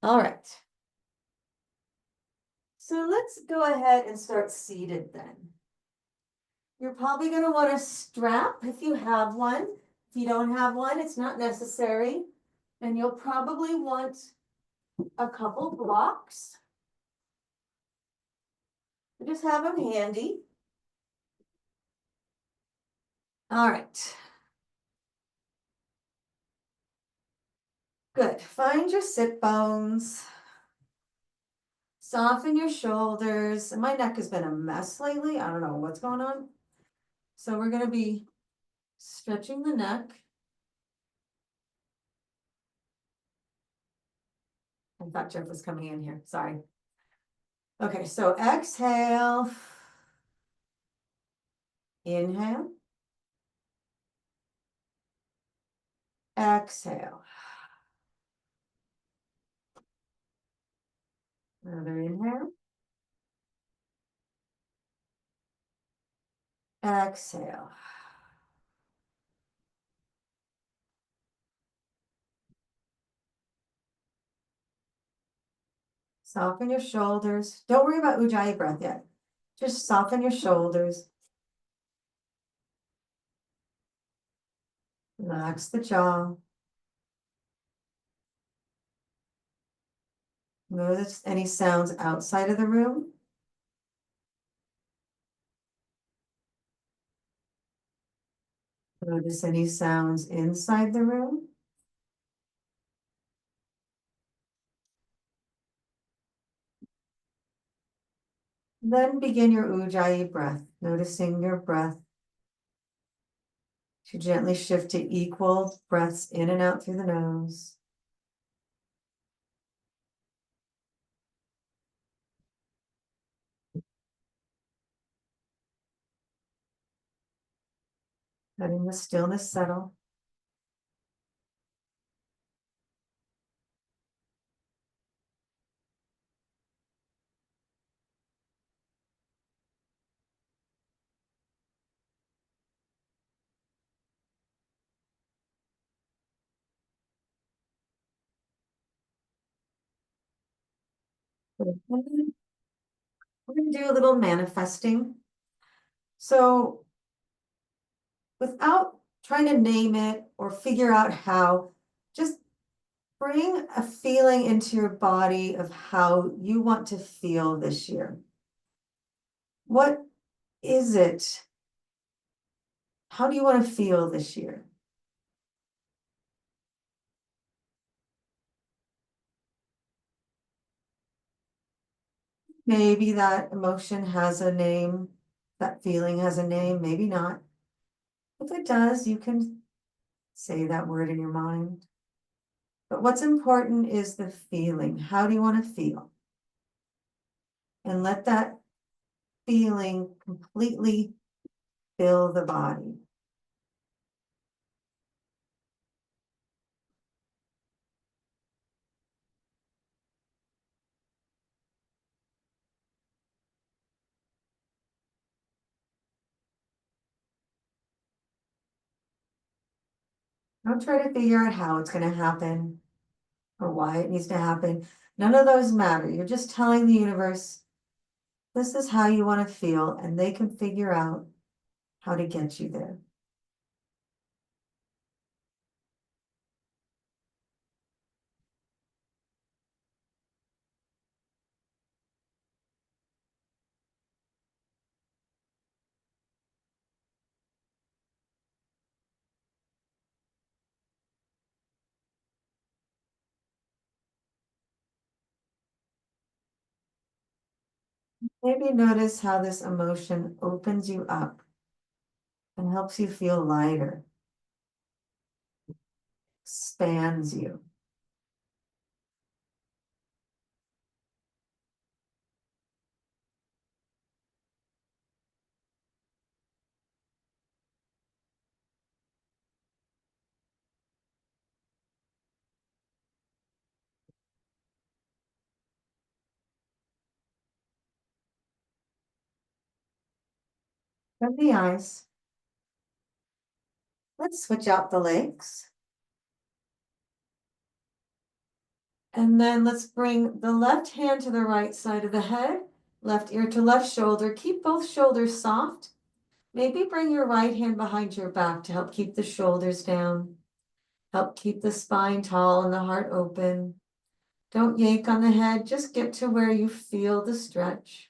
All right. So let's go ahead and start seated then. You're probably going to want a strap if you have one. If you don't have one, it's not necessary. And you'll probably want a couple blocks. Just have them handy. All right. Good. Find your sit bones. Soften your shoulders. My neck has been a mess lately. I don't know what's going on. So we're going to be stretching the neck. I thought Jeff was coming in here. Sorry. Okay, so exhale. Inhale. Exhale. Another inhale. Exhale. Soften your shoulders. Don't worry about Ujjayi breath yet. Just soften your shoulders. Relax the jaw. Notice any sounds outside of the room. Notice any sounds inside the room. Then begin your Ujjayi breath, noticing your breath. To gently shift to equal breaths in and out through the nose. Letting the stillness settle. We're going to do a little manifesting. So without trying to name it or figure out how, just bring a feeling into your body of how you want to feel this year. What is it? How do you want to feel this year? Maybe that emotion has a name, that feeling has a name, maybe not. If it does, you can say that word in your mind. But what's important is the feeling. How do you want to feel? And let that feeling completely fill the body. Don't try to figure out how it's going to happen or why it needs to happen. None of those matter. You're just telling the universe, this is how you want to feel, and they can figure out how to get you there. Maybe notice how this emotion opens you up and helps you feel lighter, expands you. Open the eyes. Let's switch out the legs. And then let's bring the left hand to the right side of the head, left ear to left shoulder. Keep both shoulders soft. Maybe bring your right hand behind your back to help keep the shoulders down. Help keep the spine tall and the heart open. Don't yank on the head, just get to where you feel the stretch.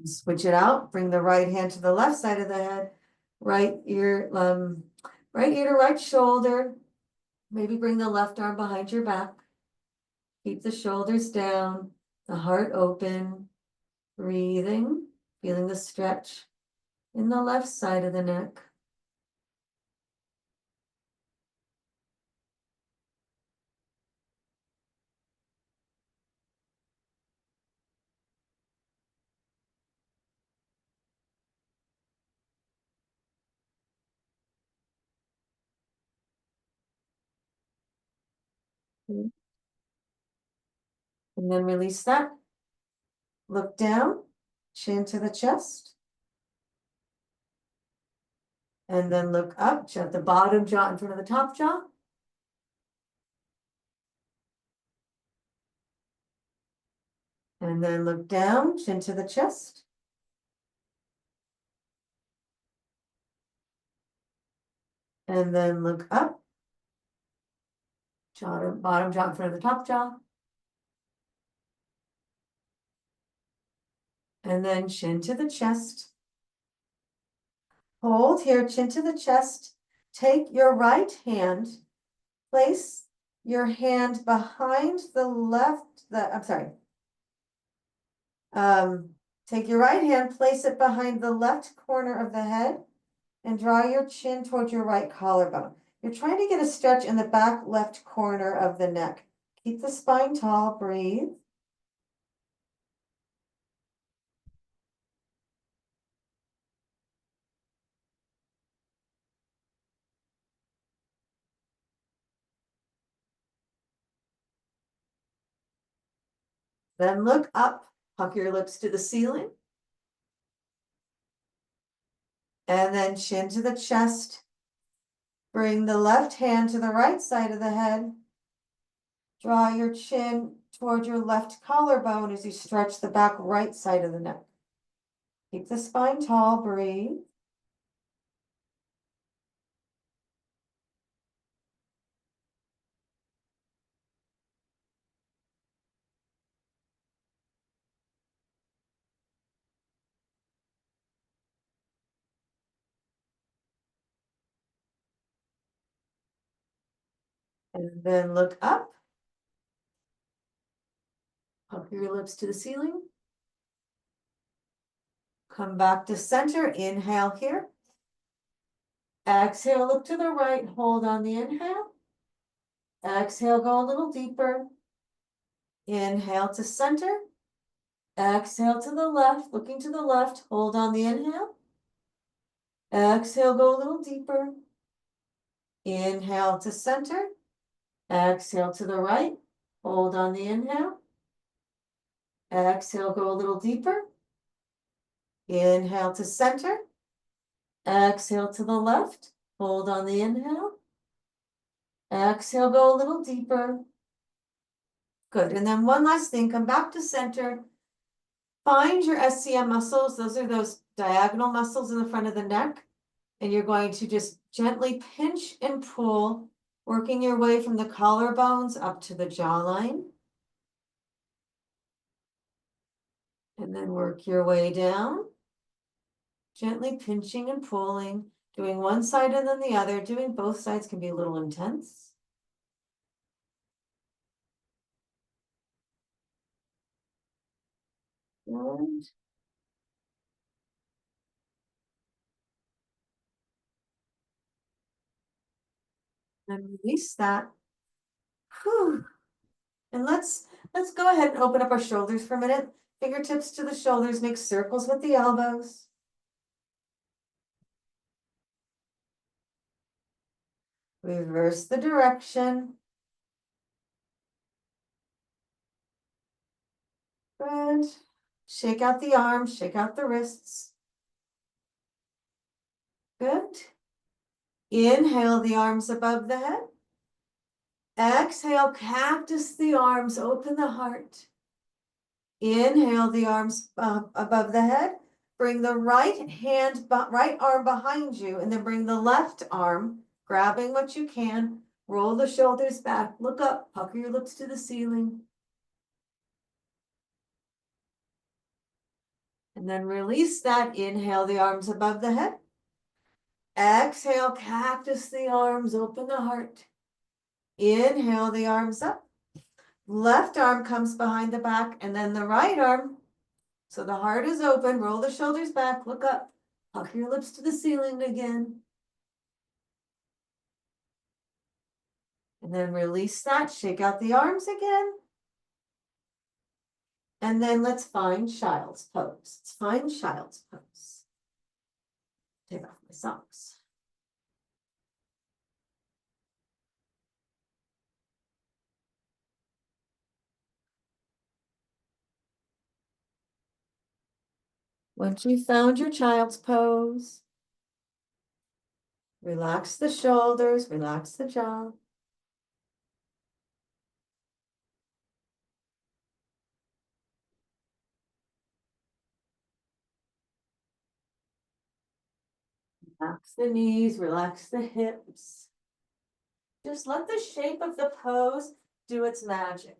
Switch it out, bring the right hand to the left side of the head, right ear to right shoulder. Maybe bring the left arm behind your back. Keep the shoulders down, the heart open, breathing, feeling the stretch in the left side of the neck. And then release that. Look down, chin to the chest. And then look up, at the bottom jaw in front of the top jaw. And then look down, chin to the chest. And then look up, bottom jaw in front of the top jaw. And then chin to the chest. Hold here, chin to the chest. Take your right hand, place your hand behind the left, take your right hand, place it behind the left corner of the head and draw your chin towards your right collarbone. You're trying to get a stretch in the back left corner of the neck. Keep the spine tall, breathe. Then look up, pucker your lips to the ceiling. And then chin to the chest. Bring the left hand to the right side of the head. Draw your chin toward your left collarbone as you stretch the back right side of the neck. Keep the spine tall, breathe. And then look up. Pucker your lips to the ceiling. Come back to center, inhale here. Exhale, look to the right, hold on the inhale. Exhale, go a little deeper. Inhale to center. Exhale to the left, looking to the left, hold on the inhale. Exhale, go a little deeper. Inhale to center. Exhale to the right, hold on the inhale. Exhale, go a little deeper. Inhale to center. Exhale to the left, hold on the inhale. Exhale, go a little deeper. Good, and then one last thing, come back to center. Find your SCM muscles, those are those diagonal muscles in the front of the neck. And you're going to just gently pinch and pull, working your way from the collarbones up to the jawline. And then work your way down. Gently pinching and pulling, doing one side and then the other. Doing both sides can be a little intense. Good. And release that. Whew. And let's go ahead and open up our shoulders for a minute. Fingertips to the shoulders, make circles with the elbows. Reverse the direction. Good. Shake out the arms, shake out the wrists. Good. Inhale the arms above the head. Exhale, cactus the arms, open the heart. Inhale the arms above the head. Bring the right arm behind you, and then bring the left arm, grabbing what you can. Roll the shoulders back, look up, pucker your lips to the ceiling. And then release that. Inhale the arms above the head. Exhale, cactus the arms, open the heart. Inhale the arms up. Left arm comes behind the back, and then the right arm. So the heart is open, roll the shoulders back, look up, pucker your lips to the ceiling again. And then release that, shake out the arms again. And then let's find child's pose. Let's find child's pose. Take off my socks. Once you've found your child's pose, relax the shoulders, relax the jaw. Relax the knees, relax the hips. Just let the shape of the pose do its magic.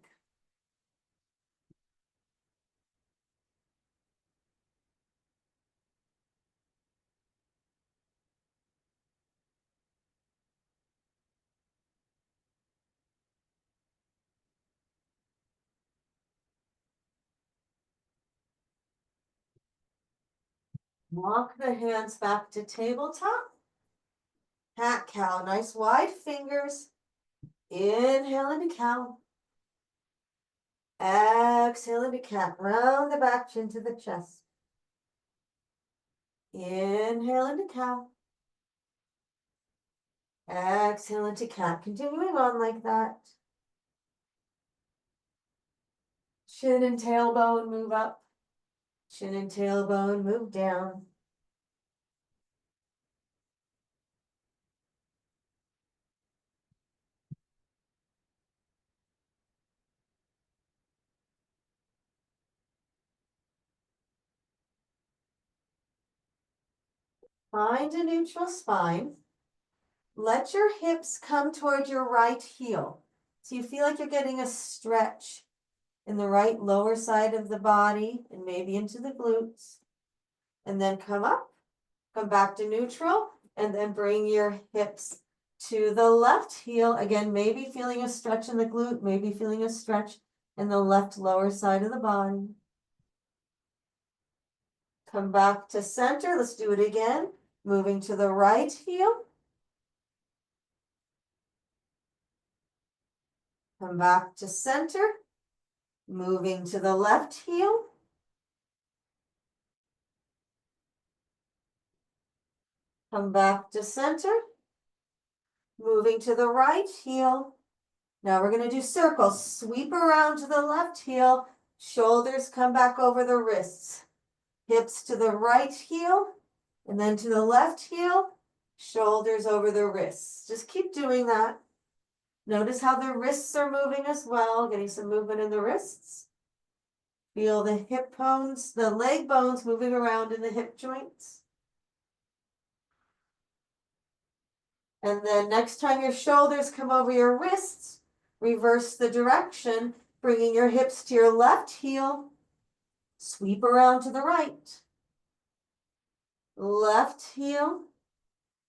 Walk the hands back to tabletop. Cat cow, nice wide fingers. Inhale into cow. Exhale into cat. Round the back, chin to the chest. Inhale into cow. Exhale into cat. Continuing on like that. Chin and tailbone move up. Chin and tailbone move down. Find a neutral spine. Let your hips come toward your right heel. So you feel like you're getting a stretch in the right lower side of the body and maybe into the glutes. And then come up, come back to neutral, and then bring your hips to the left heel. Again, maybe feeling a stretch in the glute, maybe feeling a stretch in the left lower side of the body. Come back to center. Let's do it again. Moving to the right heel. Come back to center. Moving to the left heel. Come back to center. Moving to the right heel. Now we're going to do circles. Sweep around to the left heel. Shoulders come back over the wrists. Hips to the right heel. And then to the left heel. Shoulders over the wrists. Just keep doing that. Notice how the wrists are moving as well. Getting some movement in the wrists. Feel the hip bones, the leg bones moving around in the hip joints. And then next time your shoulders come over your wrists, reverse the direction, bringing your hips to your left heel. Sweep around to the right. Left heel.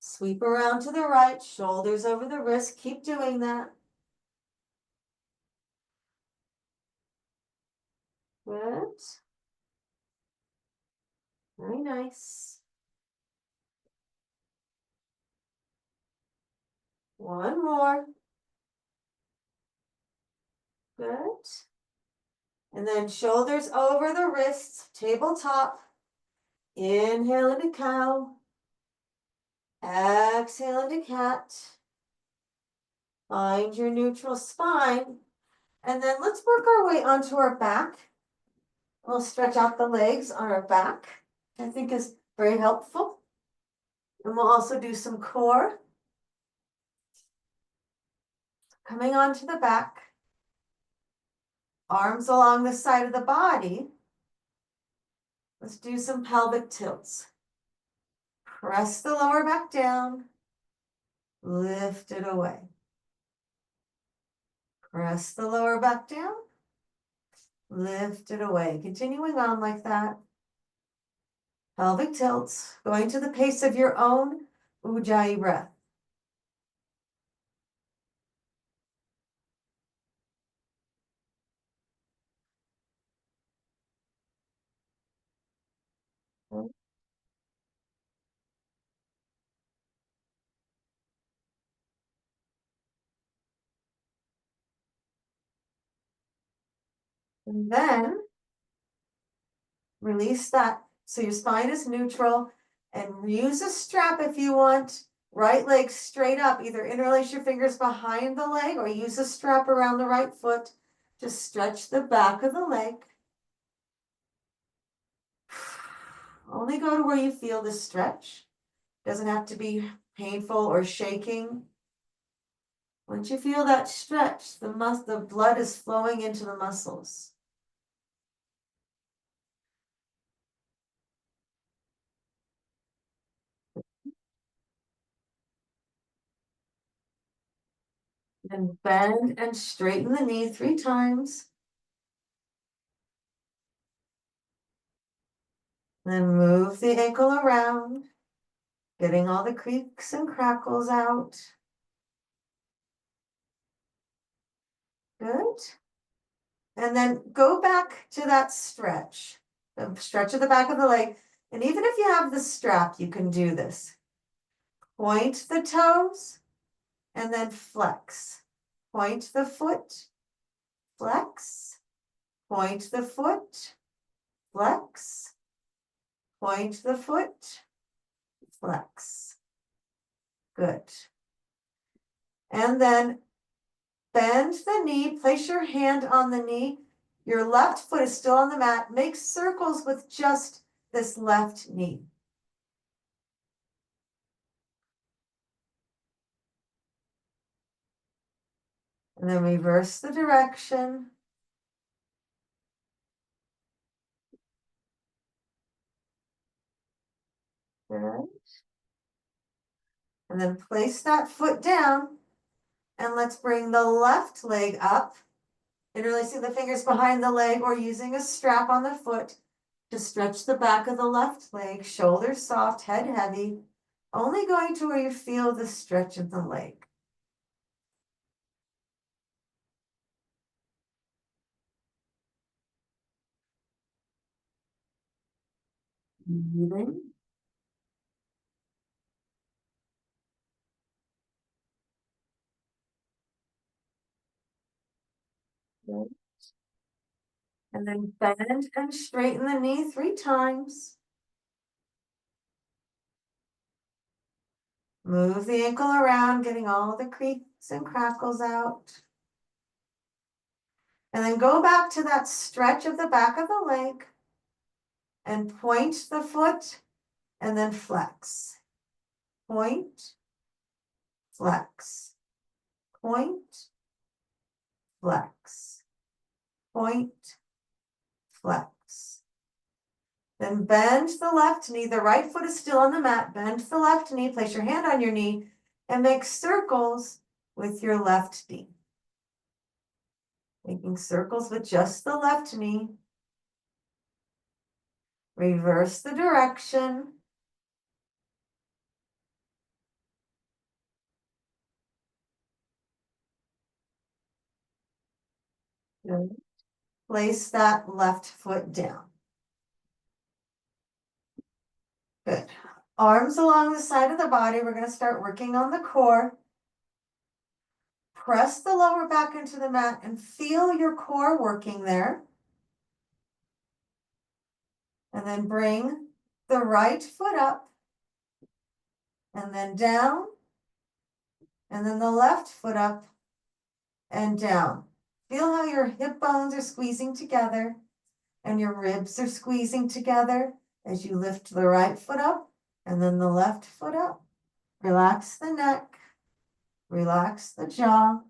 Sweep around to the right, shoulders over the wrist. Keep doing that. Good. Very nice. One more. Good. And then shoulders over the wrists, tabletop. Inhale into cow. Exhale into cat. Find your neutral spine. And then let's work our way onto our back. We'll stretch out the legs on our back, which I think is very helpful. And we'll also do some core. Coming onto the back, arms along the side of the body. Let's do some pelvic tilts. Press the lower back down, lift it away. Press the lower back down, lift it away. Continuing on like that. Pelvic tilts, going to the pace of your own Ujjayi breath. And then release that. So your spine is neutral, and use a strap if you want. Right leg straight up. Either interlace your fingers behind the leg or use a strap around the right foot. Just stretch the back of the leg. Only go to where you feel the stretch. Doesn't have to be painful or shaking. Once you feel that stretch, the blood is flowing into the muscles. Then bend and straighten the knee 3 times. Then move the ankle around, getting all the creaks and crackles out. Good. And then go back to that stretch, the stretch of the back of the leg. And even if you have the strap, you can do this. Point the toes and then flex. Point the foot, flex. Point the foot, flex. Point the foot, flex. Good. And then bend the knee, place your hand on the knee. Your left foot is still on the mat. Make circles with just this left knee. And then reverse the direction. Good. And then place that foot down. And let's bring the left leg up, interlacing the fingers behind the leg or using a strap on the foot to stretch the back of the left leg, shoulders soft, head heavy, only going to where you feel the stretch of the leg. Breathing. Good. And then bend and straighten the knee 3 times. Move the ankle around, getting all the creaks and crackles out. And then go back to that stretch of the back of the leg and point the foot and then flex. Point, flex, point, flex, point, flex. Then bend the left knee. The right foot is still on the mat. Bend the left knee. Place your hand on your knee and make circles with your left knee. Making circles with just the left knee. Reverse the direction. Good. Place that left foot down. Good. Arms along the side of the body. We're going to start working on the core. Press the lower back into the mat and feel your core working there. And then bring the right foot up and then down. And then the left foot up and down. Feel how your hip bones are squeezing together. and your ribs are squeezing together as you lift the right foot up and then the left foot up. Relax the neck, relax the jaw.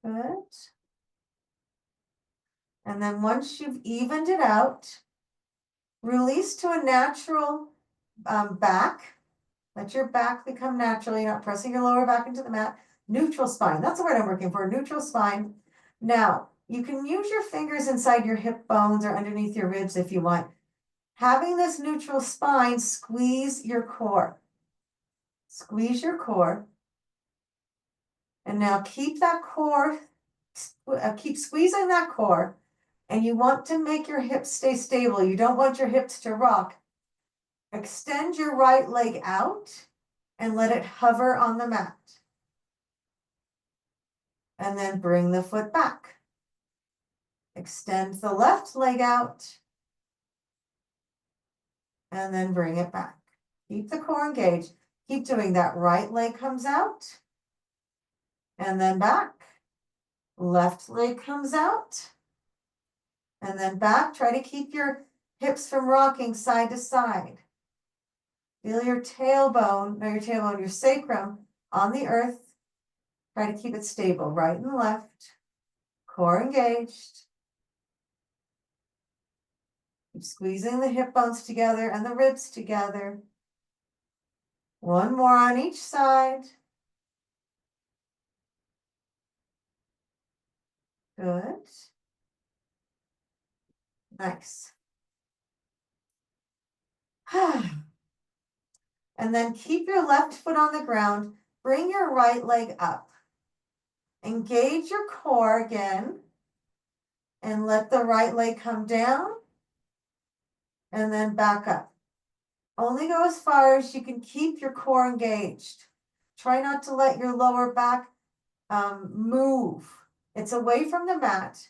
Good. And then once you've evened it out, release to a natural back. Let your back become natural. You're not pressing your lower back into the mat. Neutral spine. That's the word I'm working for. Neutral spine. Now, you can use your fingers inside your hip bones or underneath your ribs if you want. Having this neutral spine, squeeze your core. Squeeze your core. And now keep that core, keep squeezing that core. And you want to make your hips stay stable. You don't want your hips to rock. Extend your right leg out and let it hover on the mat. And then bring the foot back. Extend the left leg out and then bring it back. Keep the core engaged. Keep doing that. Right leg comes out and then back. Left leg comes out and then back. Try to keep your hips from rocking side to side. Feel your tailbone, your sacrum on the earth. Try to keep it stable, right and left. Core engaged. Keep squeezing the hip bones together and the ribs together. One more on each side. Good. Nice. And then keep your left foot on the ground. Bring your right leg up. Engage your core again. And let the right leg come down. And then back up. Only go as far as you can keep your core engaged. Try not to let your lower back move. It's away from the mat.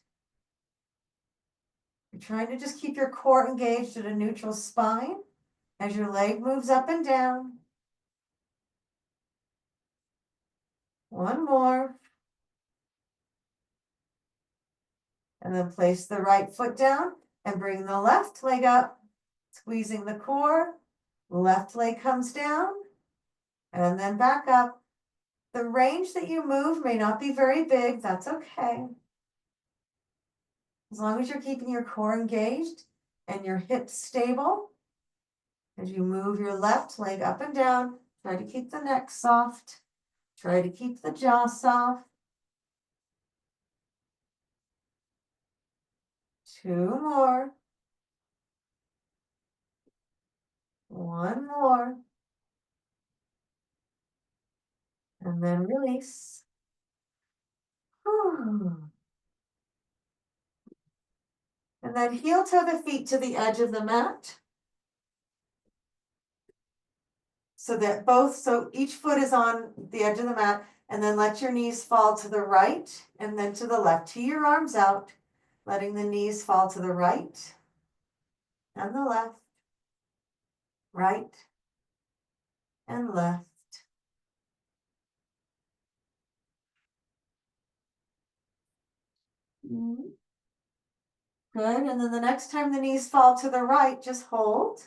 You're trying to just keep your core engaged at a neutral spine as your leg moves up and down. One more. And then place the right foot down and bring the left leg up, squeezing the core. Left leg comes down and then back up. The range that you move may not be very big. That's okay. As long as you're keeping your core engaged and your hips stable, as you move your left leg up and down, try to keep the neck soft. Try to keep the jaw soft. 2 more. 1 more. And then release. Whew. And then heel toe the feet to the edge of the mat. So each foot is on the edge of the mat, and then let your knees fall to the right and then to the left. Tee your arms out, letting the knees fall to the right and the left, right and left. Good, and then the next time the knees fall to the right, just hold.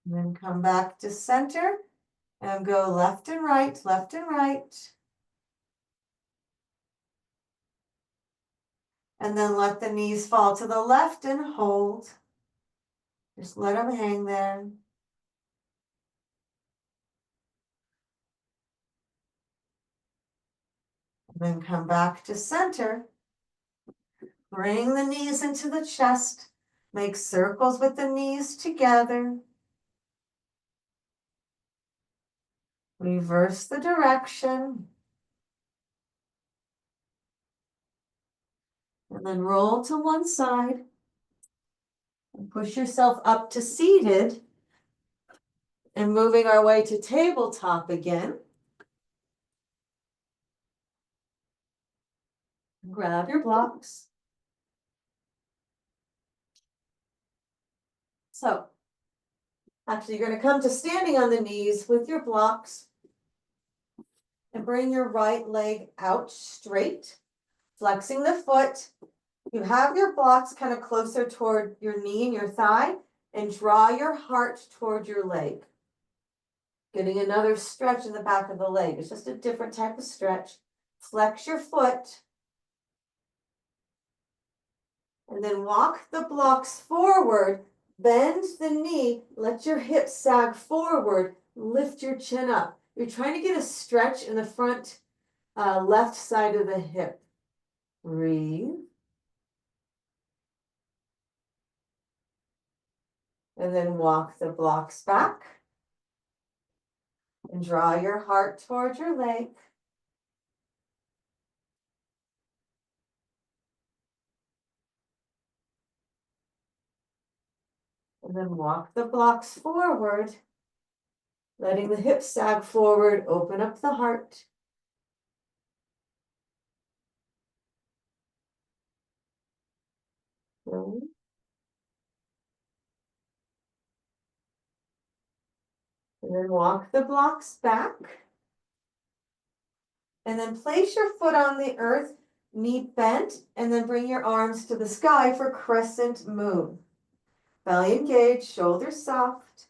And then come back to center and go left and right, left and right. And then let the knees fall to the left and hold. Just let them hang there. And then come back to center. Bring the knees into the chest. Make circles with the knees together. Reverse the direction. And then roll to one side. And push yourself up to seated. And moving our way to tabletop again. Grab your blocks. So Actually, you're going to come to standing on the knees with your blocks and bring your right leg out straight, flexing the foot. You have your blocks kind of closer toward your knee and your thigh, and draw your heart toward your leg. Getting another stretch in the back of the leg. It's just a different type of stretch. Flex your foot. And then walk the blocks forward. Bend the knee. Let your hips sag forward. Lift your chin up. You're trying to get a stretch in the front left side of the hip. Breathe. And then walk the blocks back. And draw your heart toward your leg. And then walk the blocks forward, letting the hips sag forward, open up the heart. And then walk the blocks back. And then place your foot on the earth, knee bent, and then bring your arms to the sky for crescent moon. Belly engaged, shoulders soft.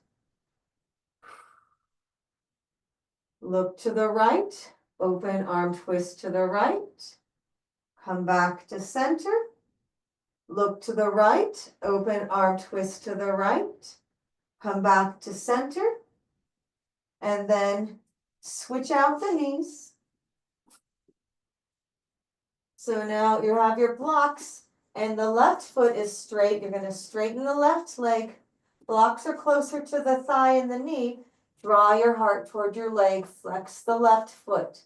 Look to the right, open arm twist to the right. Come back to center. Look to the right, open arm twist to the right. Come back to center. And then switch out the knees. So now you have your blocks and the left foot is straight. You're going to straighten the left leg. Blocks are closer to the thigh and the knee. Draw your heart toward your leg. Flex the left foot.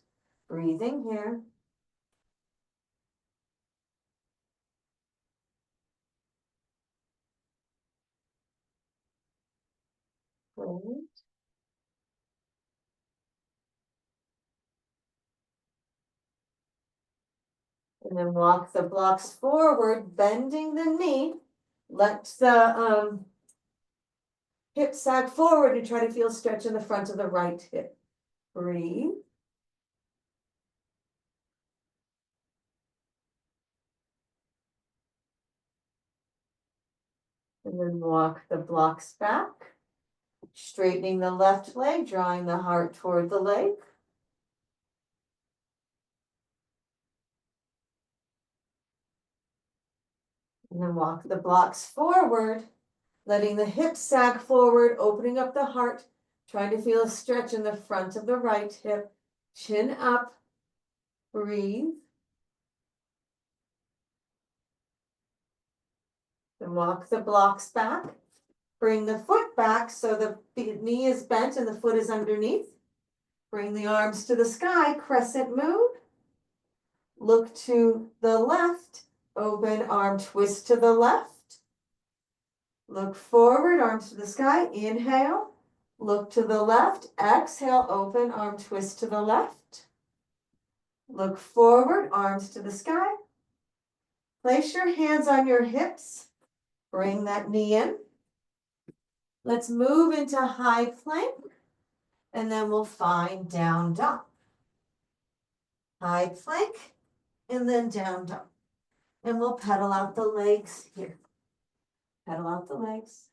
Breathing here. Great. And then walk the blocks forward, bending the knee. Let the hip sag forward and try to feel stretch in the front of the right hip. Breathe. And then walk the blocks back. Straightening the left leg, drawing the heart toward the leg. And then walk the blocks forward, letting the hips sag forward, opening up the heart, trying to feel a stretch in the front of the right hip. Chin up. Breathe. Then walk the blocks back. Bring the foot back so the knee is bent and the foot is underneath. Bring the arms to the sky, crescent moon. Look to the left, open arm twist to the left. Look forward, arms to the sky, inhale. Look to the left, exhale, open arm twist to the left. Look forward, arms to the sky. Place your hands on your hips. Bring that knee in. Let's move into high plank, and then we'll find down dog. High plank, and then down dog. And we'll pedal out the legs here. Pedal out the legs.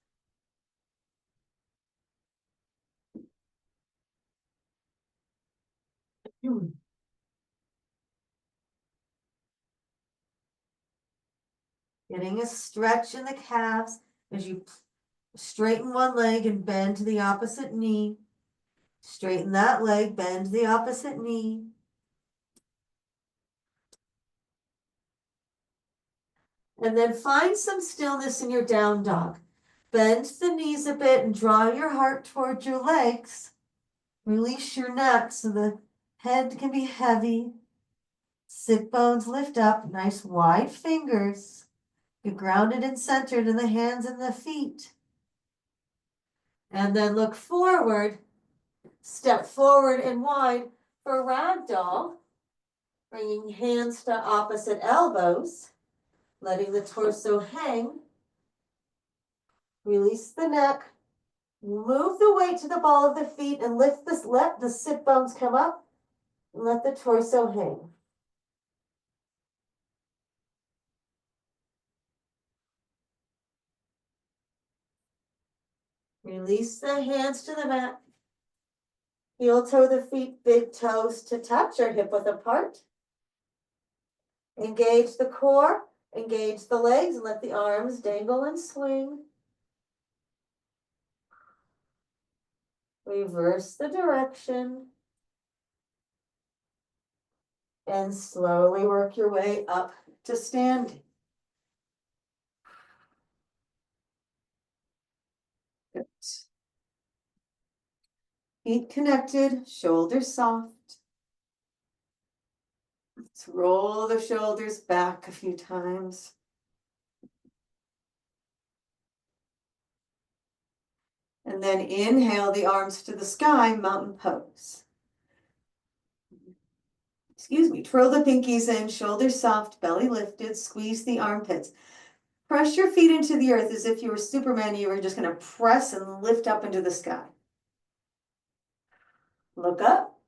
Getting a stretch in the calves as you straighten one leg and bend to the opposite knee. Straighten that leg, bend the opposite knee. And then find some stillness in your down dog. Bend the knees a bit and draw your heart towards your legs. Release your neck so the head can be heavy. Sit bones lift up, nice wide fingers. Get grounded and centered in the hands and the feet. And then look forward. Step forward and wide for ragdoll. Bringing hands to opposite elbows. Letting the torso hang. Release the neck. Move the weight to the ball of the feet and lift this, let the sit bones come up and let the torso hang. Release the hands to the mat. Heel toe the feet, big toes to touch or hip width apart. Engage the core, engage the legs, and let the arms dangle and swing. Reverse the direction. And slowly work your way up to standing. Good. Feet connected, shoulders soft. Let's roll the shoulders back a few times. And then inhale the arms to the sky, mountain pose. Excuse me, twirl the pinkies in, shoulders soft, belly lifted, squeeze the armpits. Press your feet into the earth as if you were Superman. You were just going to press and lift up into the sky. Look up,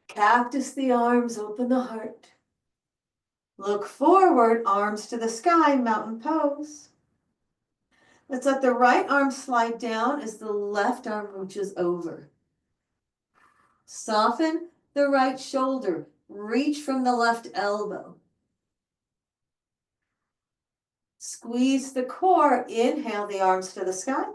cactus the arms, open the heart. Look forward, arms to the sky, mountain pose. Let's let the right arm slide down as the left arm reaches over. Soften the right shoulder, reach from the left elbow. Squeeze the core, inhale the arms to the sky.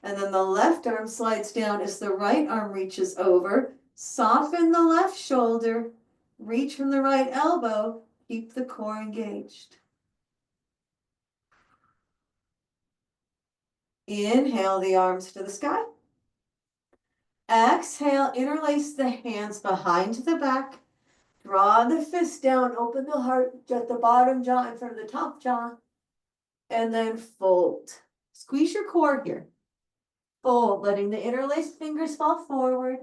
And then the left arm slides down as the right arm reaches over. Soften the left shoulder, reach from the right elbow, keep the core engaged. Inhale the arms to the sky. Exhale, interlace the hands behind the back. Draw the fist down, open the heart, jet the bottom jaw in front of the top jaw. And then fold. Squeeze your core here. Fold, letting the interlaced fingers fall forward.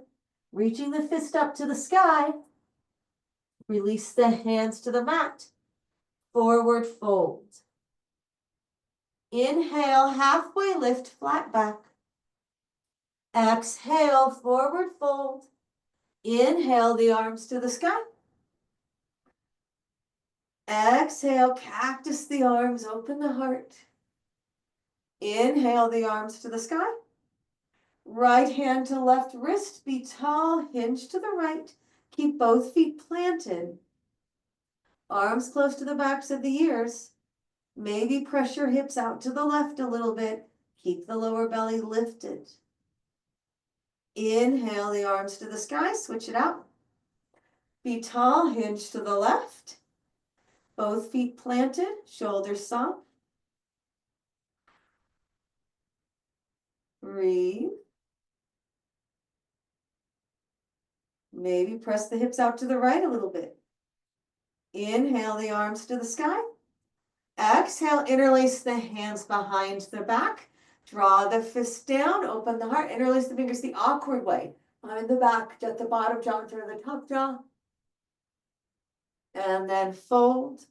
Reaching the fist up to the sky. Release the hands to the mat. Forward fold. Inhale, halfway lift, flat back. Exhale, forward fold. Inhale the arms to the sky. Exhale, cactus the arms, open the heart. Inhale the arms to the sky. Right hand to left wrist, be tall, hinge to the right. Keep both feet planted. Arms close to the backs of the ears. Maybe press your hips out to the left a little bit. Keep the lower belly lifted. Inhale the arms to the sky, switch it out. Be tall, hinge to the left. Both feet planted, shoulders soft. Breathe. Maybe press the hips out to the right a little bit. Inhale the arms to the sky. Exhale, interlace the hands behind the back. Draw the fist down, open the heart, interlace the fingers the awkward way. Behind the back, jet the bottom jaw in front of the top jaw. And then fold.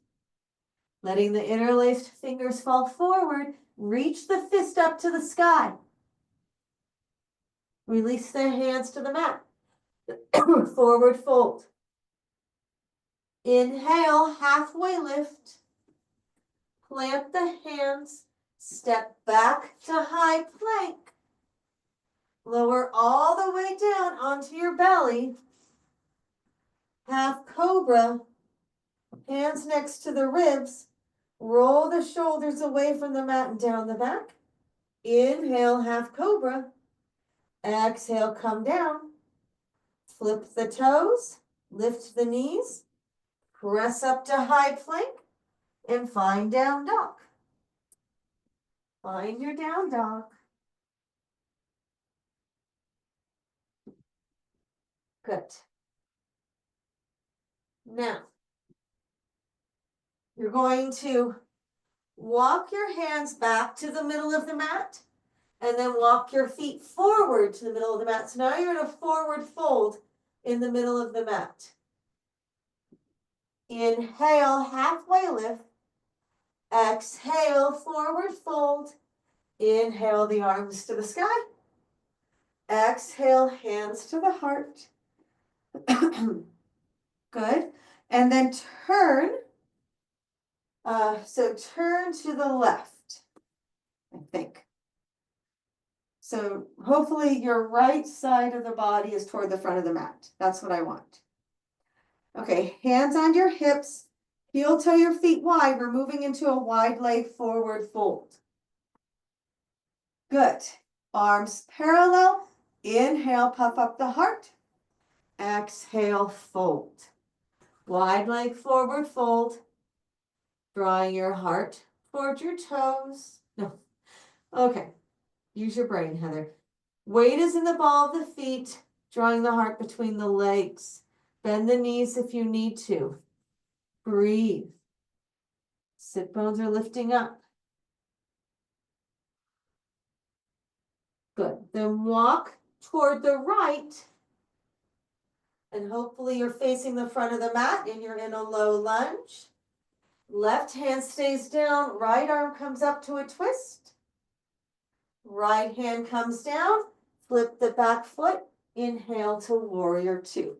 Letting the interlaced fingers fall forward, reach the fist up to the sky. Release the hands to the mat. Forward fold. Inhale, halfway lift. Plant the hands, step back to high plank. Lower all the way down onto your belly. Half cobra, hands next to the ribs. Roll the shoulders away from the mat and down the back. Inhale, half cobra. Exhale, come down. Flip the toes, lift the knees, press up to high plank, and find down dog. Find your down dog. Good. Now, you're going to walk your hands back to the middle of the mat and then walk your feet forward to the middle of the mat. So now you're in a forward fold in the middle of the mat. Inhale, halfway lift. Exhale, forward fold. Inhale the arms to the sky. Exhale, hands to the heart. Good. And then turn. So turn to the left, I think. So hopefully your right side of the body is toward the front of the mat. That's what I want. Okay, hands on your hips, heel toe your feet wide. We're moving into a wide leg forward fold. Good. Arms parallel. Inhale, puff up the heart. Exhale, fold. Wide leg forward fold. Drawing your heart towards your toes. No. Okay. Use your brain, Heather. Weight is in the ball of the feet, drawing the heart between the legs. Bend the knees if you need to. Breathe. Sit bones are lifting up. Good. Then walk toward the right. And hopefully you're facing the front of the mat and you're in a low lunge. Left hand stays down. Right arm comes up to a twist. Right hand comes down. Flip the back foot. Inhale to warrior two.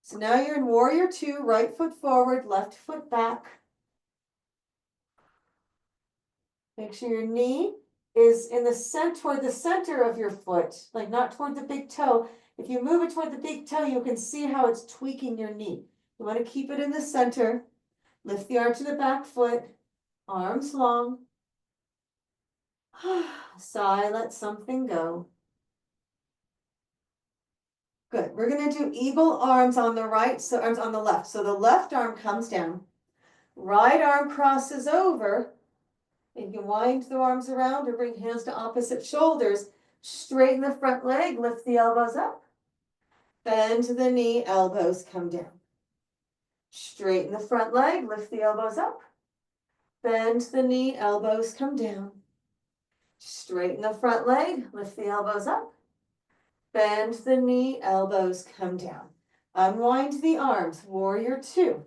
So now you're in warrior two. Right foot forward, left foot back. Make sure your knee is in the center, toward the center of your foot, like not toward the big toe. If you move it toward the big toe, you can see how it's tweaking your knee. You want to keep it in the center. Lift the arch of the back foot, arms long. Sigh, let something go. Good. We're going to do eagle arms on the right, so arms on the left. So the left arm comes down. Right arm crosses over. You can wind the arms around or bring hands to opposite shoulders. Straighten the front leg, lift the elbows up. Bend the knee, elbows come down. Straighten the front leg, lift the elbows up. Bend the knee, elbows come down. Straighten the front leg, lift the elbows up. Bend the knee, elbows come down. Unwind the arms, warrior two.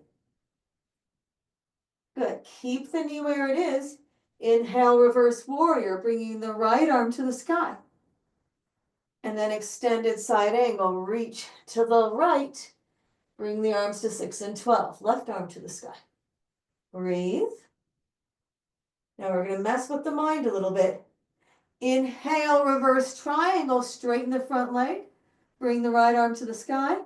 Good. Keep the knee where it is. Inhale, reverse warrior, bringing the right arm to the sky. And then extended side angle, reach to the right. Bring the arms to 6 and 12. Left arm to the sky. Breathe. Now we're going to mess with the mind a little bit. Inhale, reverse triangle, straighten the front leg. Bring the right arm to the sky.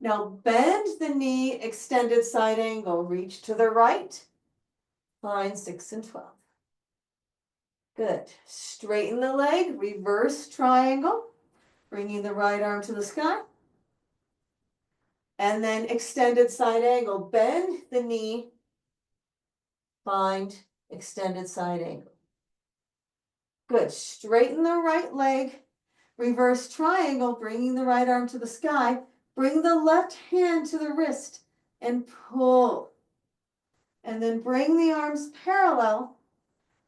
Now bend the knee, extended side angle, reach to the right. Find 6 and 12. Good. Straighten the leg, reverse triangle, bringing the right arm to the sky. And then extended side angle, bend the knee, find extended side angle. Good. Straighten the right leg, reverse triangle, bringing the right arm to the sky. Bring the left hand to the wrist and pull. And then bring the arms parallel.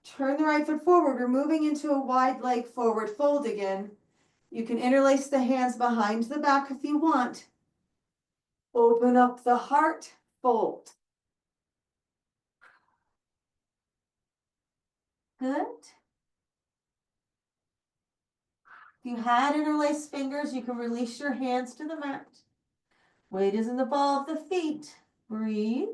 Turn the right foot forward. We're moving into a wide leg forward fold again. You can interlace the hands behind the back if you want. Open up the heart, fold. Good. If you had interlaced fingers, you can release your hands to the mat. Weight is in the ball of the feet. Breathe.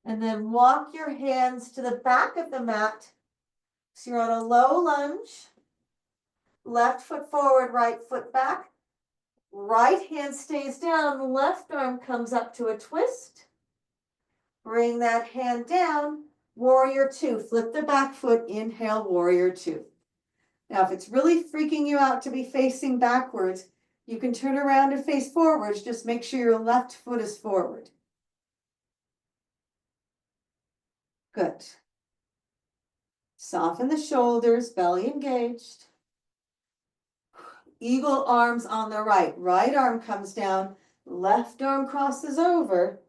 And then walk your hands to the back of the mat. So you're on a low lunge. Left foot forward, right foot back. Right hand stays down, left arm comes up to a twist. Bring that hand down, warrior two. Flip the back foot, inhale, warrior two. Now, if it's really freaking you out to be facing backwards, you can turn around and face forwards. Just make sure your left foot is forward. Good. Soften the shoulders, belly engaged. Eagle arms on the right. Right arm comes down, left arm crosses over.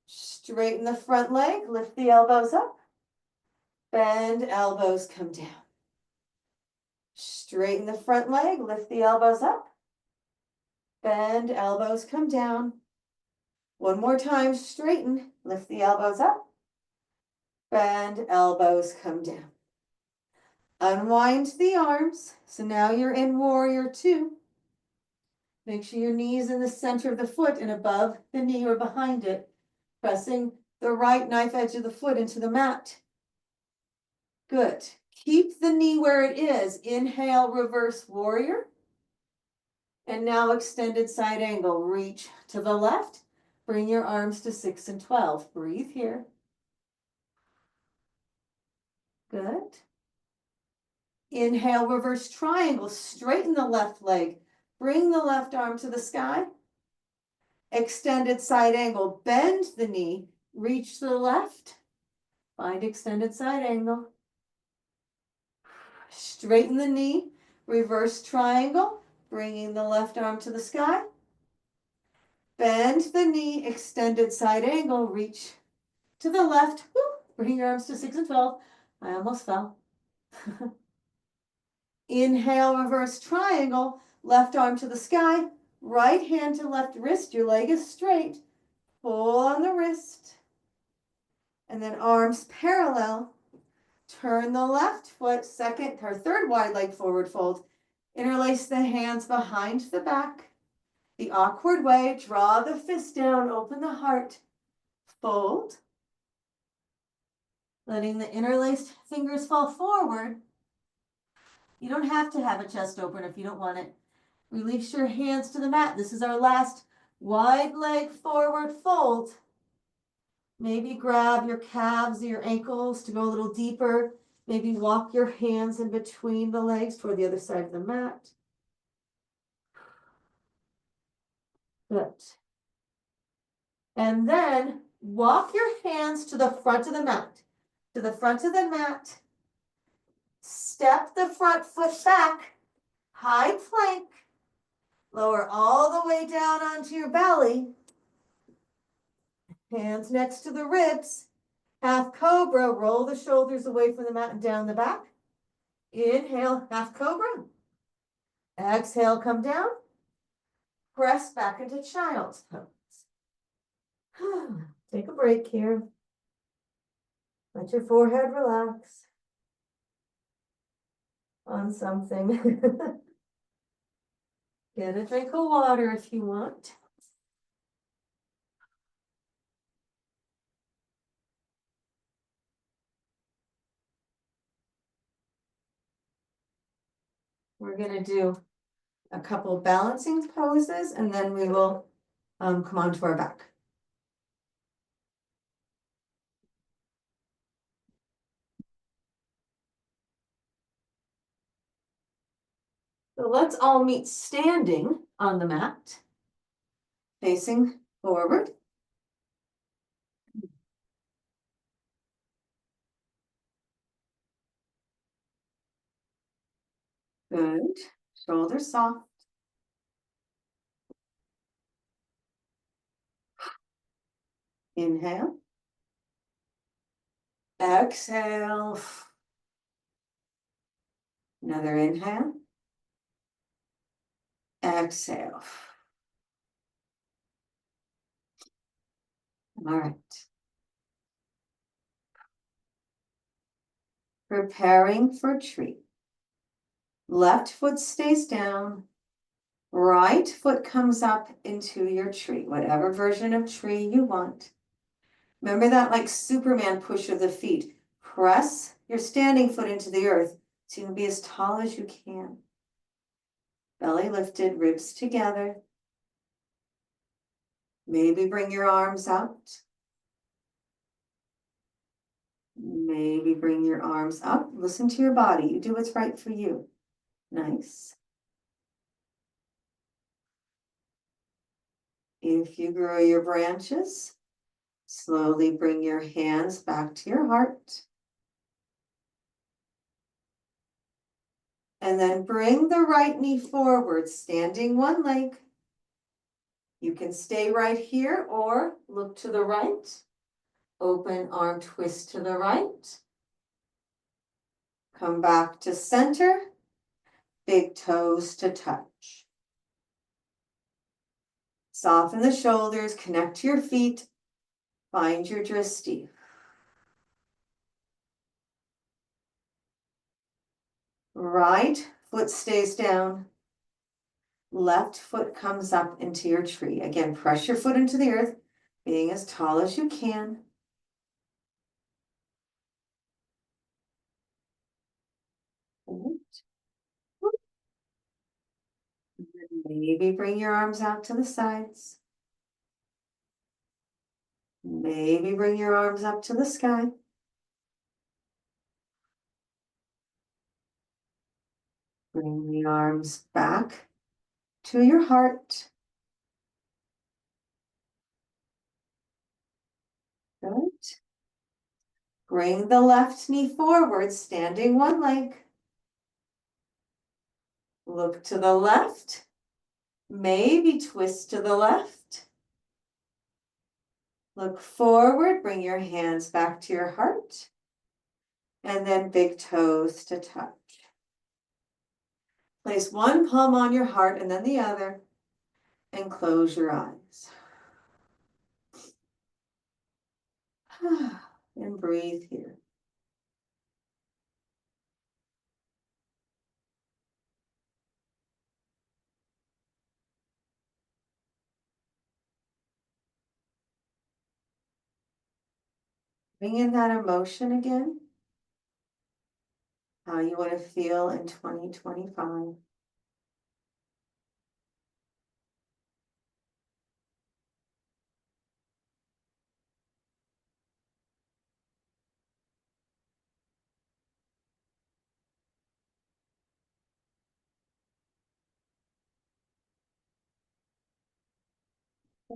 Straighten the front leg, lift the elbows up. Bend, elbows come down. Straighten the front leg, lift the elbows up. Bend, elbows come down. One more time, straighten, lift the elbows up. Bend, elbows come down. Unwind the arms. So now you're in warrior two. Make sure your knee is in the center of the foot and above the knee or behind it, pressing the right knife edge of the foot into the mat. Good. Keep the knee where it is. Inhale, reverse warrior. And now extended side angle. Reach to the left. Bring your arms to 6 and 12. Breathe here. Good. Inhale, reverse triangle. Straighten the left leg. Bring the left arm to the sky. Extended side angle. Bend the knee. Reach to the left. Find extended side angle. Straighten the knee. Reverse triangle. Bringing the left arm to the sky. Bend the knee. Extended side angle. Reach to the left. Woo. Bring your arms to 6 and 12. I almost fell. Inhale, reverse triangle, left arm to the sky, right hand to left wrist, your leg is straight, pull on the wrist, and then arms parallel, turn the left foot, second or third wide leg forward fold, interlace the hands behind the back, the awkward way, draw the fist down, open the heart, fold, letting the interlaced fingers fall forward. You don't have to have a chest open if you don't want it. Release your hands to the mat. This is our last wide leg forward fold. Maybe grab your calves or your ankles to go a little deeper. Maybe walk your hands in between the legs toward the other side of the mat. Good. And then walk your hands to the front of the mat. To the front of the mat. Step the front foot back. High plank. Lower all the way down onto your belly. Hands next to the ribs. Half cobra, roll the shoulders away from the mat and down the back. Inhale, half cobra. Exhale, come down. Press back into child's pose. Take a break here. Let your forehead relax on something. Get a drink of water if you want. We're going to do a couple balancing poses and then we will come on to our back. So let's all meet standing on the mat, facing forward. Good. Shoulders soft. Inhale. Exhale. Another inhale. Exhale. All right. Preparing for tree. Left foot stays down. Right foot comes up into your tree, whatever version of tree you want. Remember that like Superman push of the feet. Press your standing foot into the earth so you can be as tall as you can. Belly lifted, ribs together. Maybe bring your arms out. Maybe bring your arms up. Listen to your body. You do what's right for you. Nice. If you grow your branches, slowly bring your hands back to your heart. And then bring the right knee forward, standing one leg. You can stay right here or look to the right. Open arm twist to the right. Come back to center. Big toes to touch. Soften the shoulders, connect to your feet. Find your drishti. Right foot stays down. Left foot comes up into your tree. Again, press your foot into the earth, being as tall as you can. Maybe bring your arms out to the sides. Maybe bring your arms up to the sky. Bring the arms back to your heart. Good. Bring the left knee forward, standing one leg. Look to the left. Maybe twist to the left. Look forward, bring your hands back to your heart. And then big toes to touch. Place one palm on your heart and then the other, and close your eyes. And breathe here. Bring in that emotion again. How you want to feel in 2025.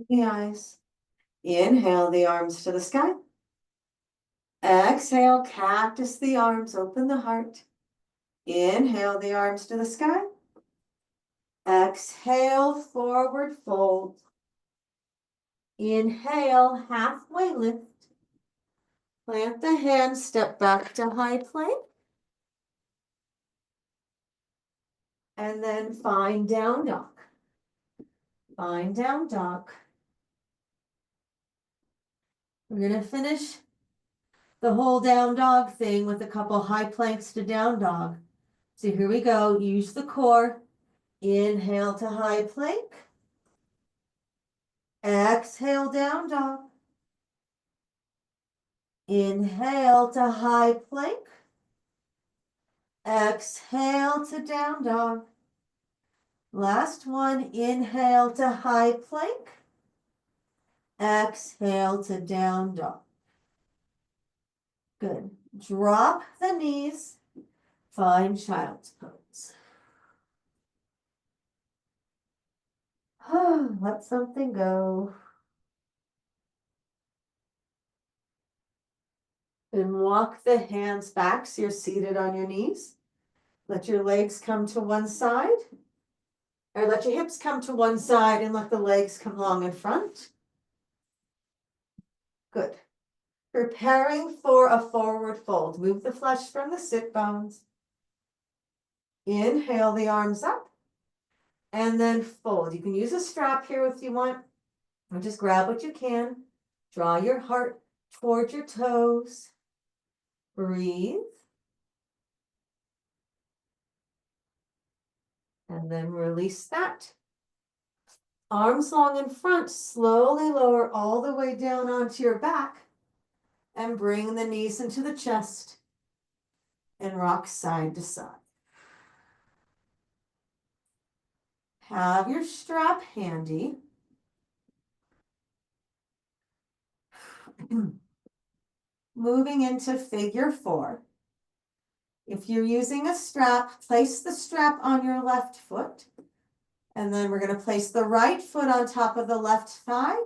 The eyes. Inhale the arms to the sky. Exhale, cactus the arms, open the heart. Inhale the arms to the sky. Exhale, forward fold. Inhale, halfway lift. Plant the hands, step back to high plank. And then find down dog. Find down dog. We're going to finish the whole down dog thing with a couple high planks to down dog. So here we go. Use the core. Inhale to high plank. Exhale, down dog. Inhale to high plank. Exhale to down dog. Last one. Inhale to high plank. Exhale to down dog. Good. Drop the knees. Find child's pose. Let something go. And walk the hands back so you're seated on your knees. Let your legs come to one side. Or let your hips come to one side and let the legs come long in front. Good. Preparing for a forward fold. Move the flesh from the sit bones. Inhale the arms up. And then fold. You can use a strap here if you want. Or just grab what you can. Draw your heart toward your toes. Breathe. And then release that. Arms long in front, slowly lower all the way down onto your back and bring the knees into the chest and rock side to side. Have your strap handy. Moving into figure 4. If you're using a strap, place the strap on your left foot. And then we're going to place the right foot on top of the left thigh.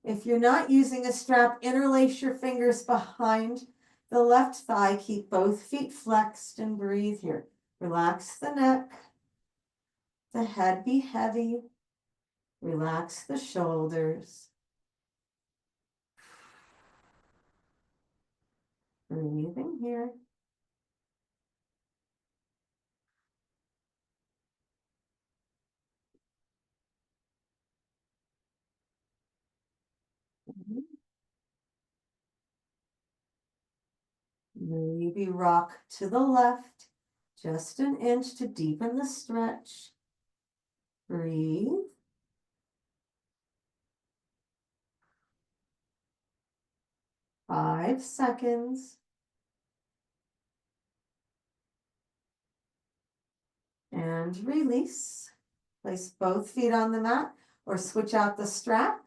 If you're not using a strap, interlace your fingers behind the left thigh. Keep both feet flexed and breathe here. Relax the neck. The head be heavy. Relax the shoulders. Breathing here. Maybe rock to the left. Just an inch to deepen the stretch. Breathe. Five seconds. And release. Place both feet on the mat or switch out the strap.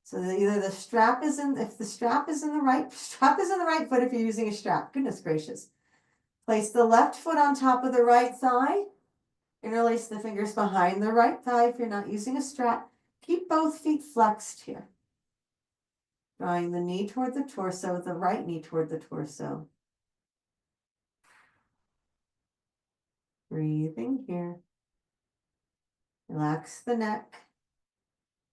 So that either the strap is in, if the strap is in the right foot if you're using a strap. Goodness gracious. Place the left foot on top of the right thigh. Interlace the fingers behind the right thigh if you're not using a strap. Keep both feet flexed here. Drawing the knee toward the torso, the right knee toward the torso. Breathing here. Relax the neck.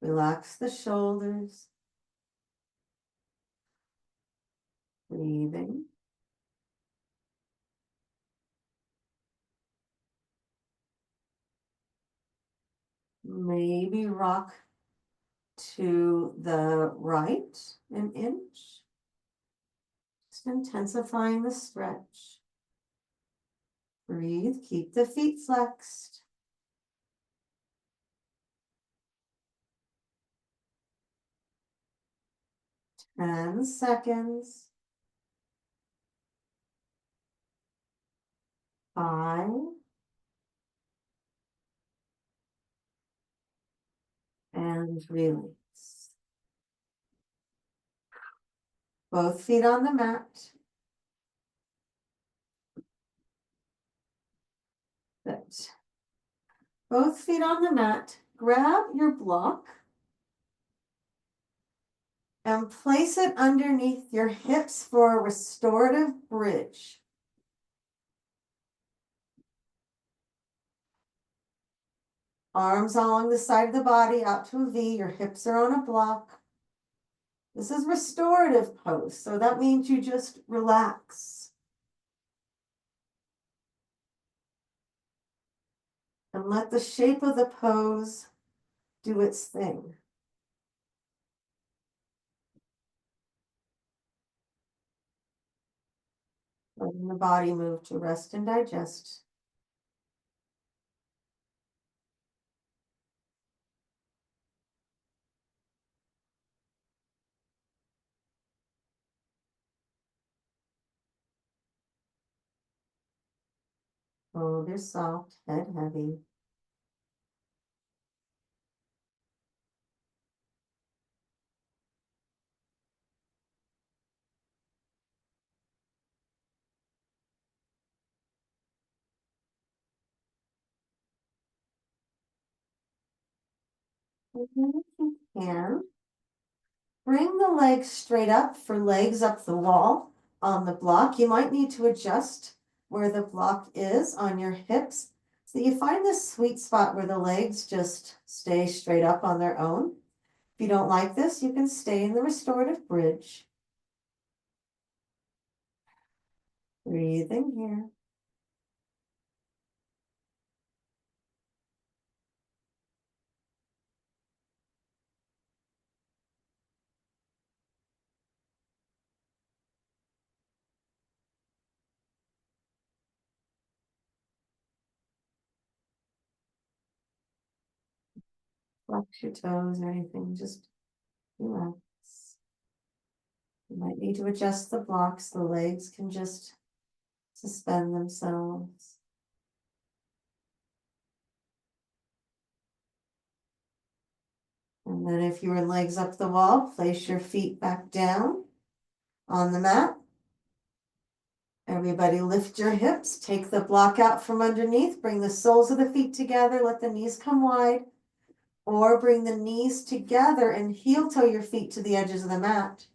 Relax the shoulders. Breathing. Maybe rock to the right an inch. Just intensifying the stretch. Breathe, keep the feet flexed. Ten seconds. 5. And release. Both feet on the mat. Good. Both feet on the mat. Grab your block and place it underneath your hips for a restorative bridge. Arms along the side of the body out to a V. Your hips are on a block. This is restorative pose, so that means you just relax. And let the shape of the pose do its thing. Letting the body move to rest and digest. Shoulders soft, head heavy. And then if you can, bring the legs straight up for legs up the wall on the block. You might need to adjust where the block is on your hips. So you find this sweet spot where the legs just stay straight up on their own. If you don't like this, you can stay in the restorative bridge. Breathing here. Flex your toes or anything, just relax. You might need to adjust the blocks. The legs can just suspend themselves. And then if you were legs up the wall, place your feet back down on the mat. Everybody lift your hips, take the block out from underneath, bring the soles of the feet together, let the knees come wide, or bring the knees together and heel toe your feet to the edges of the mat.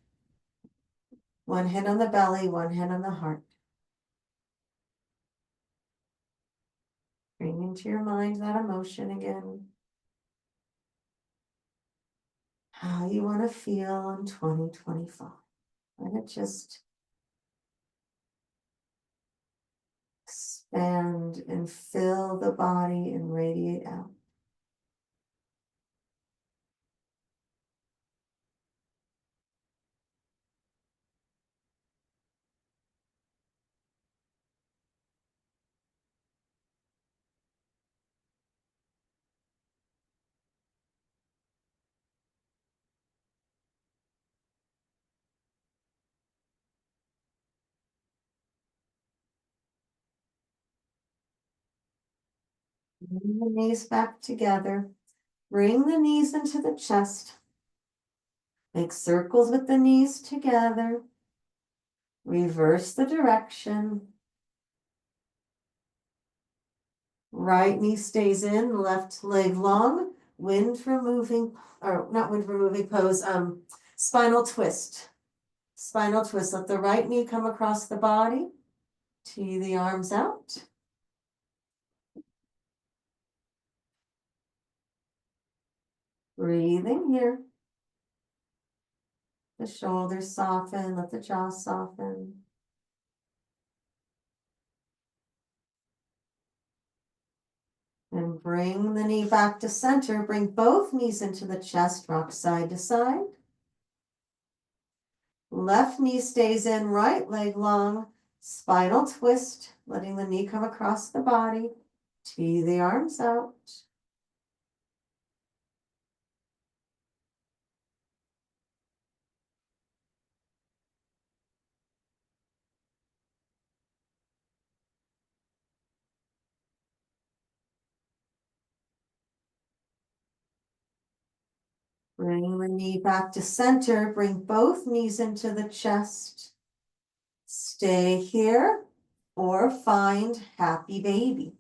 One hand on the belly, one hand on the heart. Bring into your mind that emotion again. How you want to feel in 2025. Let it just expand and fill the body and radiate out. Bring the knees back together. Bring the knees into the chest. Make circles with the knees together. Reverse the direction. Right knee stays in, left leg long. Wind removing, or not wind removing pose, spinal twist. Spinal twist. Let the right knee come across the body. Tee the arms out. Breathing here. The shoulders soften, let the jaw soften. And bring the knee back to center. Bring both knees into the chest, rock side to side. Left knee stays in, right leg long. Spinal twist, letting the knee come across the body. Tee the arms out. Bring the knee back to center. Bring both knees into the chest. Stay here or find happy baby.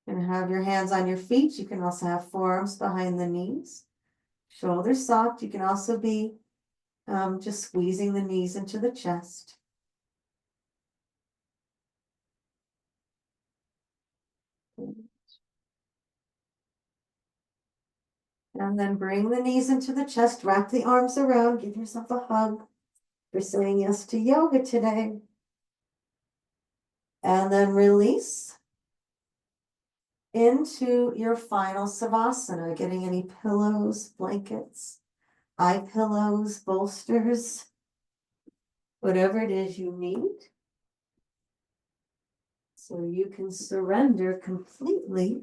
And have your hands on your feet. You can also have forearms behind the knees. Shoulders soft. You can also be just squeezing the knees into the chest. And then bring the knees into the chest. Wrap the arms around. Give yourself a hug for saying yes to yoga today. And then release into your final savasana. Getting any pillows, blankets, eye pillows, bolsters, whatever it is you need. So you can surrender completely.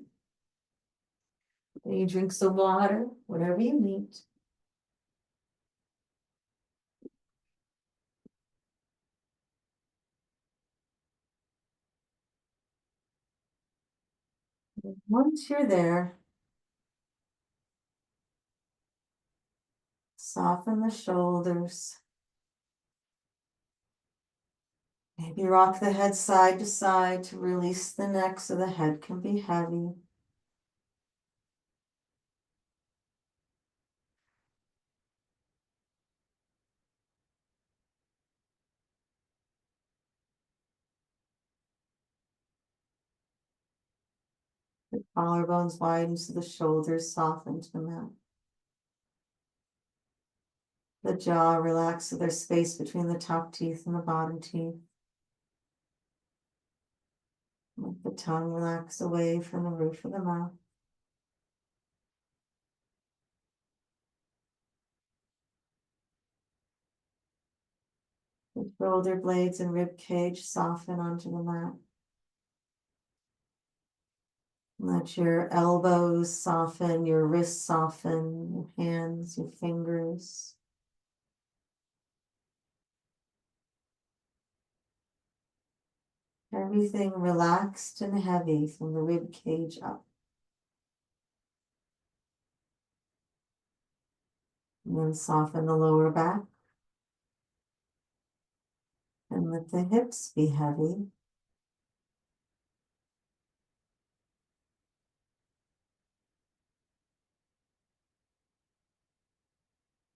You drink some water, whatever you need. Once you're there, soften the shoulders. Maybe rock the head side to side to release the neck so the head can be heavy. The collarbones widen so the shoulders soften to the mat. The jaw relax so there's space between the top teeth and the bottom teeth. Let the tongue relax away from the roof of the mouth. The shoulder blades and rib cage soften onto the mat. Let your elbows soften, your wrists soften, your hands, your fingers. Everything relaxed and heavy from the rib cage up. And then soften the lower back. And let the hips be heavy.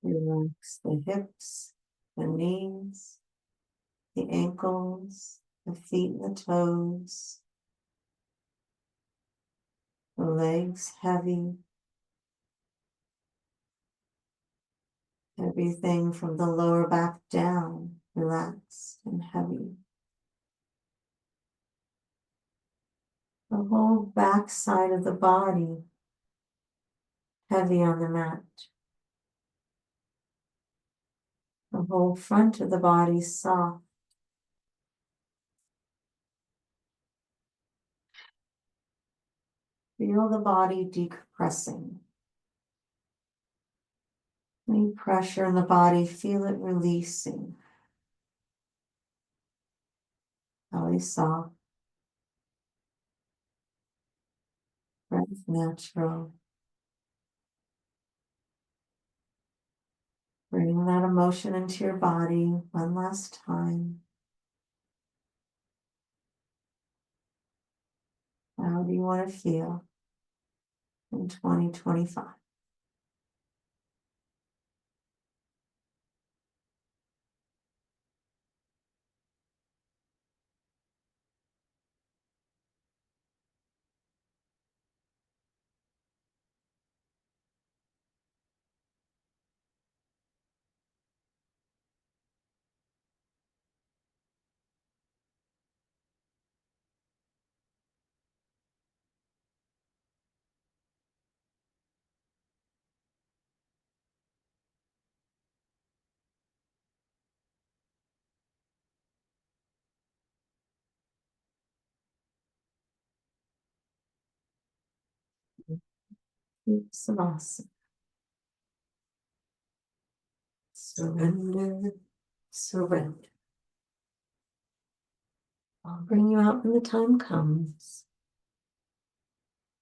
Relax the hips, the knees, the ankles, the feet and the toes. The legs heavy. Everything from the lower back down, relaxed and heavy. The whole back side of the body, heavy on the mat. The whole front of the body, soft. Feel the body decompressing. Any pressure in the body, feel it releasing. Belly soft. Breath natural. Bring that emotion into your body one last time. How do you want to feel in 2025? Savasana. Surrender, surrender. I'll bring you out when the time comes.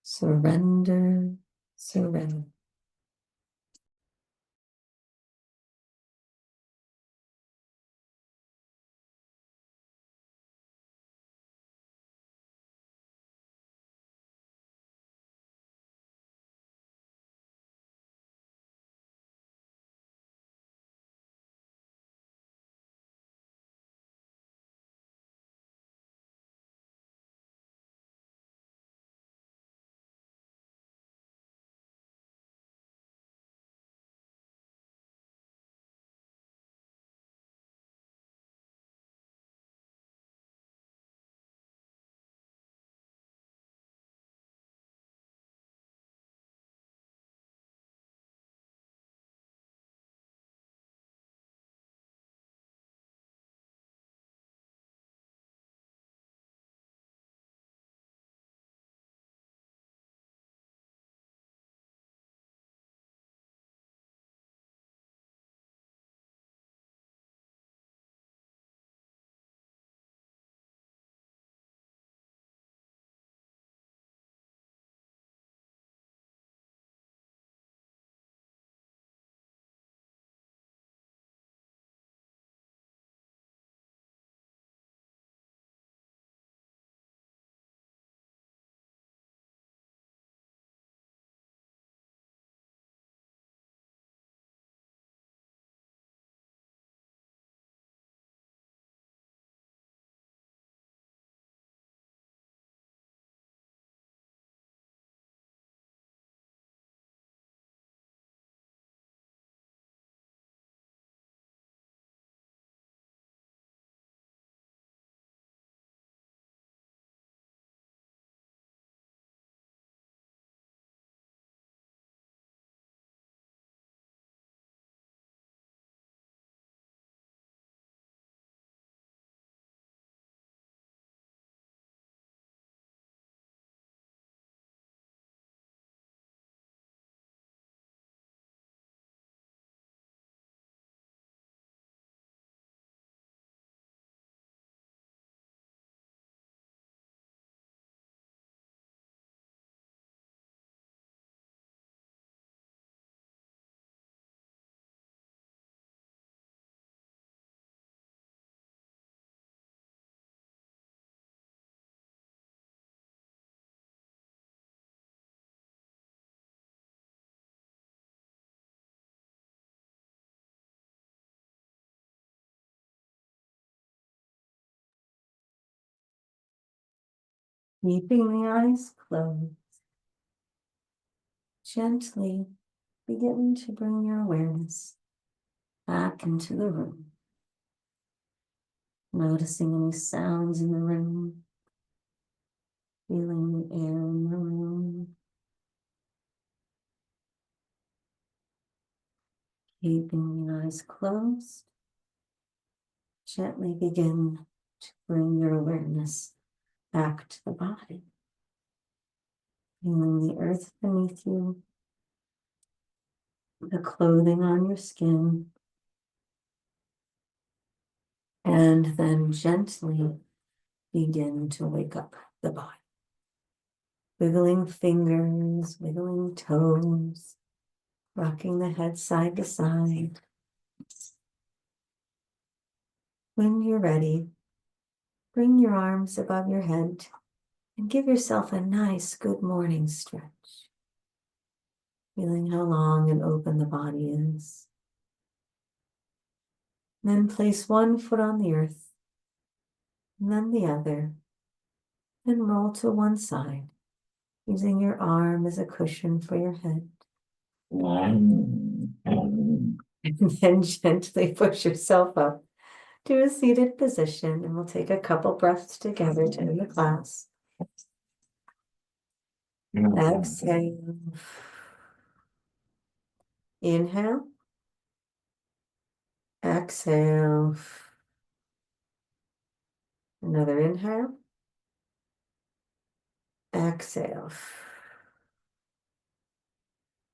Surrender, surrender. Keeping the eyes closed, gently begin to bring your awareness back into the room. Noticing any sounds in the room, feeling the air in the room. Keeping the eyes closed, gently begin to bring your awareness back to the body. Feeling the earth beneath you, the clothing on your skin, and then gently begin to wake up the body. Wiggling fingers, wiggling toes, rocking the head side to side. When you're ready, bring your arms above your head and give yourself a nice good morning stretch. Feeling how long and open the body is. Then place one foot on the earth, and then the other, and roll to one side, using your arm as a cushion for your head. And then gently push yourself up to a seated position, and we'll take a couple breaths together to end the class. Exhale. Inhale. Exhale. Another inhale. Exhale.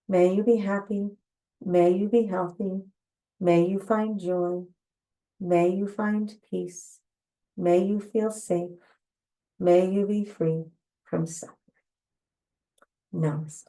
May you be happy. May you be healthy. May you find joy. May you find peace. May you feel safe. May you be free from suffering. Namaste.